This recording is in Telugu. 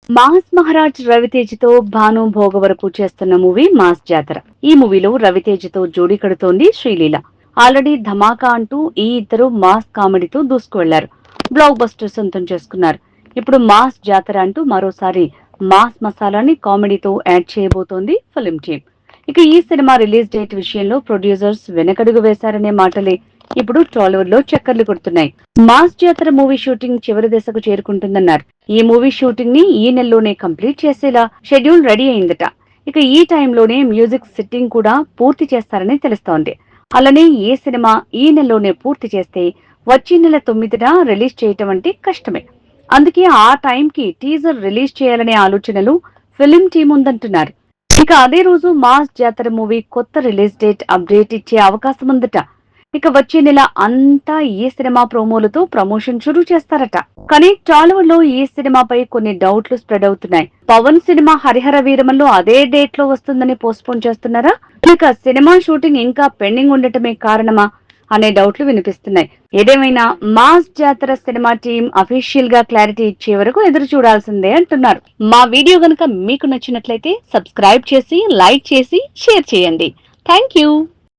మాస్ మహారాజ్ రవితేజతో భాను భోగవరపు చేస్తున్న మూవీ మాస్ జాతర. ఈ మూవీలో రవితేజతో జోడీ కడుతోంది శ్రీలీల. ఆల్రెడీ ధమాకా అంటూ ఈ ఇద్దరు మాస్ కామెడీతో దూసుకువెళ్లారు. బ్లాక్ బస్టర్ సొంతం చేసుకున్నారు. ఇప్పుడు మాస్ జాతర అంటూ మరోసారి మాస్ మసాలాని కామెడీతో యాడ్ చేయబోతోంది ఫిల్మ్ టీమ్. ఇక ఈ సినిమా రిలీజ్ డేట్ విషయంలో ప్రొడ్యూసర్స్ వెనకడుగు వేశారనే మాటలే ఇప్పుడు టాలీవుడ్ లో చక్కర్లు కొడుతున్నాయి. మాస్ జాతర మూవీ షూటింగ్ చివరి దశకు చేరుకుంటుందన్నారు. ఈ మూవీ షూటింగ్ ని ఈ నెలలోనే కంప్లీట్ చేసేలా షెడ్యూల్ రెడీ అయిందట. ఇక ఈ టైంలోనే మ్యూజిక్ సిట్టింగ్ కూడా పూర్తి చేస్తారని తెలుస్తోంది. అలానే ఈ సినిమా ఈ నెలలోనే పూర్తి చేస్తే వచ్చే నెల 9న రిలీజ్ చేయటం అంటే కష్టమే. అందుకే ఆ టైంకి టీజర్ రిలీజ్ చేయాలనే ఆలోచనలు ఫిల్మ్ టీం ఉందంటున్నారు. ఇక అదే రోజు మాస్ జాతర మూవీ కొత్త రిలీజ్ డేట్ అప్డేట్ ఇచ్చే అవకాశం ఉందట. ఇక వచ్చే నెల అంతా ఈ సినిమా ప్రోమోలతో ప్రమోషన్ షురూ చేస్తారట. కానీ టాలీవుడ్ లో ఈ సినిమాపై కొన్ని డౌట్లు స్ప్రెడ్ అవుతున్నాయి. పవన్ సినిమా హరిహర వీరమల్లో అదే డేట్ లో వస్తుందని పోస్ట్పోన్ చేస్తున్నారా, ఇక సినిమా షూటింగ్ ఇంకా పెండింగ్ ఉండటమే కారణమా అనే డౌట్లు వినిపిస్తున్నాయి. ఏదేమైనా మాస్ జాతర సినిమా టీం అఫీషియల్ గా క్లారిటీ ఇచ్చే వరకు ఎదురు చూడాల్సిందే అంటున్నారు. మా వీడియో గనుక మీకు నచ్చినట్లయితే సబ్స్క్రైబ్ చేసి, లైక్ చేసి, షేర్ చేయండి. Thank you.